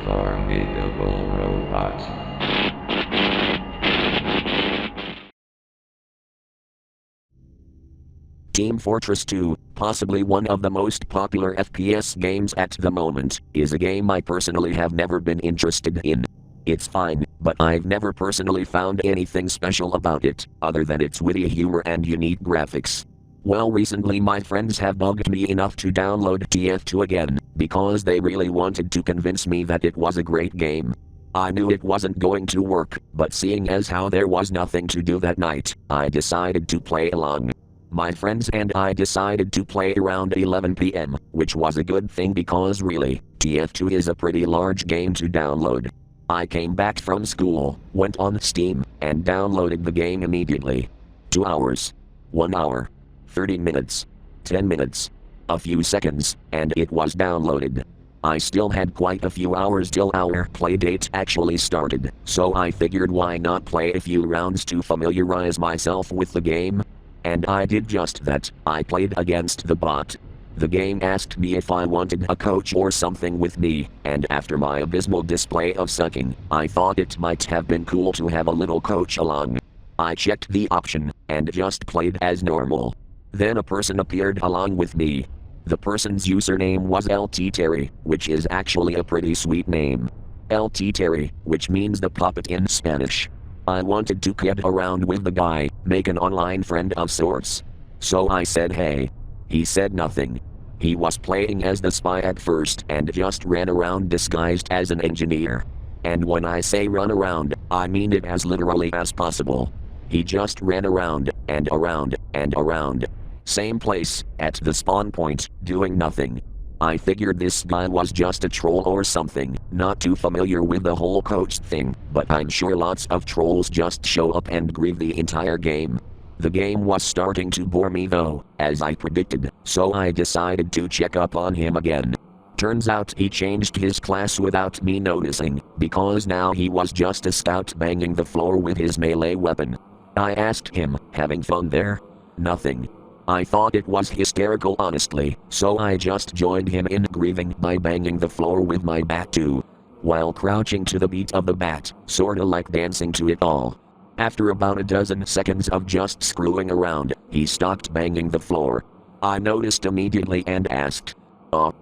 formidable robot. Team Fortress 2, possibly one of the most popular FPS games at the moment, is a game I personally have never been interested in. It's fine, but I've never personally found anything special about it, other than its witty humor and unique graphics. Well, recently my friends have bugged me enough to download TF2 again, because they really wanted to convince me that it was a great game. I knew it wasn't going to work, but seeing as how there was nothing to do that night, I decided to play along. My friends and I decided to play around 11 PM, which was a good thing because really, TF2 is a pretty large game to download. I came back from school, went on Steam, and downloaded the game immediately. 2 hours. 1 hour. 30 minutes. 10 minutes. A few seconds, and it was downloaded. I still had quite a few hours till our playdate actually started, so I figured why not play a few rounds to familiarize myself with the game? And I did just that. I played against the bot. The game asked me if I wanted a coach or something with me, and after my abysmal display of sucking, I thought it might have been cool to have a little coach along. I checked the option, and just played as normal. Then a person appeared along with me. The person's username was Titere, which is actually a pretty sweet name. Titere, which means the puppet in Spanish. I wanted to kid around with the guy, make an online friend of sorts. So I said hey. He said nothing. He was playing as the spy at first and just ran around disguised as an engineer. And when I say run around, I mean it as literally as possible. He just ran around, and around, and around. Same place, at the spawn point, doing nothing. I figured this guy was just a troll or something, not too familiar with the whole coach thing, but I'm sure lots of trolls just show up and grieve the entire game. The game was starting to bore me though, as I predicted, so I decided to check up on him again. Turns out he changed his class without me noticing, because now he was just a scout banging the floor with his melee weapon. I asked him, having fun there? Nothing. I thought it was hysterical honestly, so I just joined him in grieving by banging the floor with my bat too. While crouching to the beat of the bat, sorta like dancing to it all. After about a dozen seconds of just screwing around, he stopped banging the floor. I noticed immediately and asked,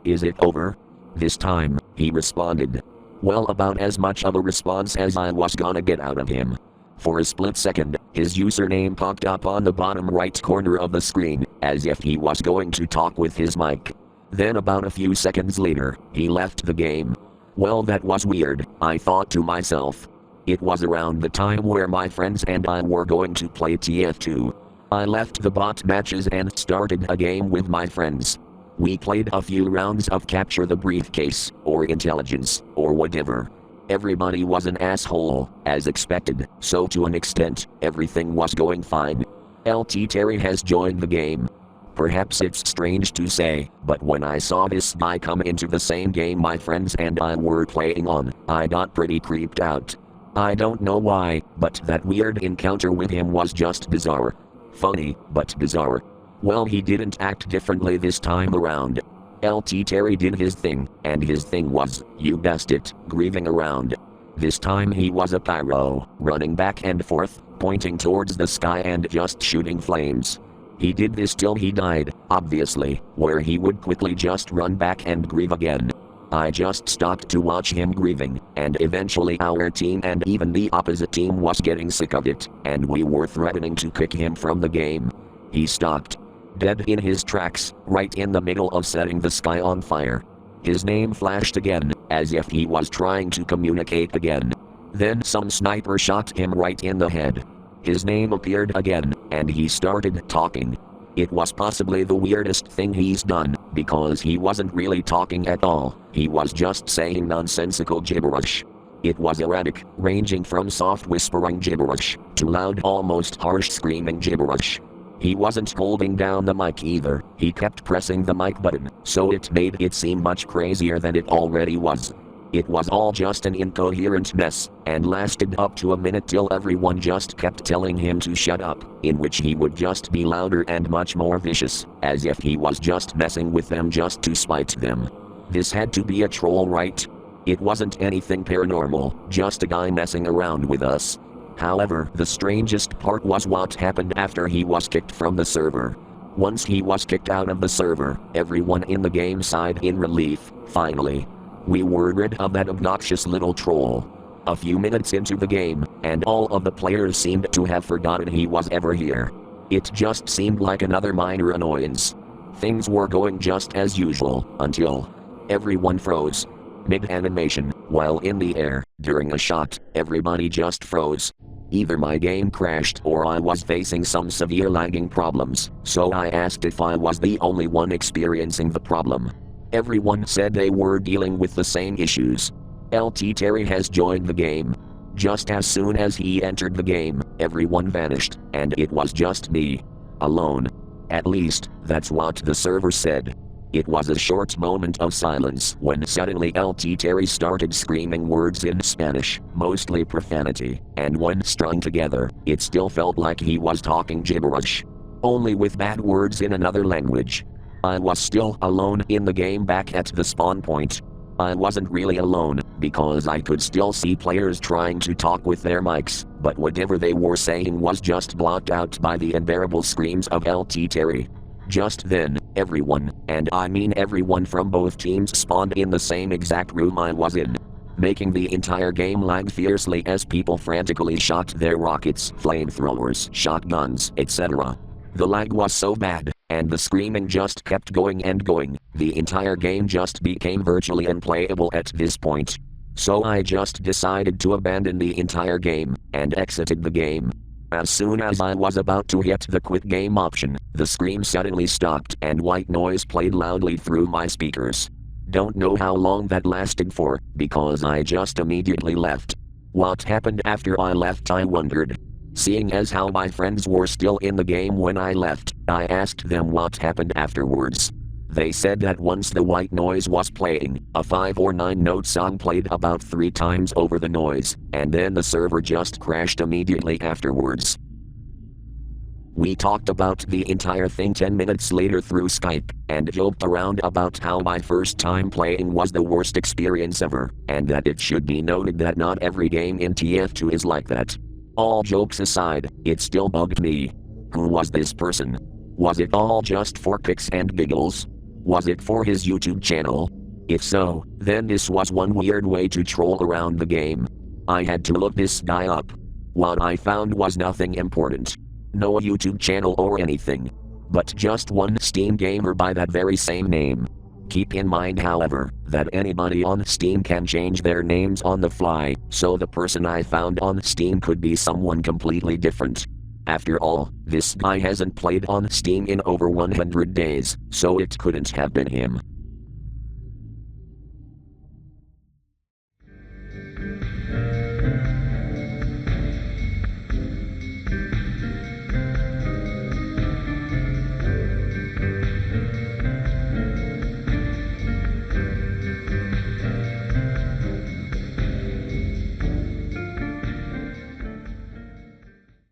is it over? This time, he responded. Well, about as much of a response as I was gonna get out of him. For a split second, his username popped up on the bottom right corner of the screen, as if he was going to talk with his mic. Then about a few seconds later, he left the game. Well, that was weird, I thought to myself. It was around the time where my friends and I were going to play TF2. I left the bot matches and started a game with my friends. We played a few rounds of Capture the Briefcase, or Intelligence, or whatever. Everybody was an asshole, as expected, so to an extent, everything was going fine. Titere has joined the game. Perhaps it's strange to say, but when I saw this guy come into the same game my friends and I were playing on, I got pretty creeped out. I don't know why, but that weird encounter with him was just bizarre. Funny, but bizarre. Well, he didn't act differently this time around. Titere did his thing, and his thing was, you guessed it, grieving around. This time he was a pyro, running back and forth, pointing towards the sky and just shooting flames. He did this till he died, obviously, where he would quickly just run back and grieve again. I just stopped to watch him grieving, and eventually our team and even the opposite team was getting sick of it, and we were threatening to kick him from the game. He stopped. Dead in his tracks, right in the middle of setting the sky on fire. His name flashed again, as if he was trying to communicate again. Then some sniper shot him right in the head. His name appeared again, and he started talking. It was possibly the weirdest thing he's done, because he wasn't really talking at all, he was just saying nonsensical gibberish. It was erratic, ranging from soft whispering gibberish, to loud almost harsh screaming gibberish. He wasn't holding down the mic either, he kept pressing the mic button, so it made it seem much crazier than it already was. It was all just an incoherent mess, and lasted up to a minute till everyone just kept telling him to shut up, in which he would just be louder and much more vicious, as if he was just messing with them just to spite them. This had to be a troll, right? It wasn't anything paranormal, just a guy messing around with us. However, the strangest part was what happened after he was kicked from the server. Once he was kicked out of the server, everyone in the game sighed in relief. Finally, we were rid of that obnoxious little troll. A few minutes into the game, and all of the players seemed to have forgotten he was ever here. It just seemed like another minor annoyance. Things were going just as usual, until everyone froze. Mid-animation, while in the air, during a shot, everybody just froze. Either my game crashed or I was facing some severe lagging problems, so I asked if I was the only one experiencing the problem. Everyone said they were dealing with the same issues. Titere has joined the game. Just as soon as he entered the game, everyone vanished, and it was just me. Alone. At least, that's what the server said. It was a short moment of silence when suddenly Titere started screaming words in Spanish, mostly profanity, and when strung together, it still felt like he was talking gibberish. Only with bad words in another language. I was still alone in the game back at the spawn point. I wasn't really alone, because I could still see players trying to talk with their mics, but whatever they were saying was just blocked out by the unbearable screams of Titere. Just then, everyone, and I mean everyone from both teams spawned in the same exact room I was in, making the entire game lag fiercely as people frantically shot their rockets, flamethrowers, shotguns, etc. The lag was so bad, and the screaming just kept going and going, the entire game just became virtually unplayable at this point. So I just decided to abandon the entire game, and exited the game. As soon as I was about to hit the quit game option, the scream suddenly stopped and white noise played loudly through my speakers. Don't know how long that lasted for, because I just immediately left. What happened after I left, I wondered. Seeing as how my friends were still in the game when I left, I asked them what happened afterwards. They said that once the white noise was playing, a 5 or 9 note song played about 3 times over the noise, and then the server just crashed immediately afterwards. We talked about the entire thing 10 minutes later through Skype, and joked around about how my first time playing was the worst experience ever, and that it should be noted that not every game in TF2 is like that. All jokes aside, it still bugged me. Who was this person? Was it all just for kicks and giggles? Was it for his YouTube channel? If so, then this was one weird way to troll around the game. I had to look this guy up. What I found was nothing important. No YouTube channel or anything. But just one Steam gamer by that very same name. Keep in mind, however, that anybody on Steam can change their names on the fly, so the person I found on Steam could be someone completely different. After all, this guy hasn't played on Steam in over 100 days, so it couldn't have been him.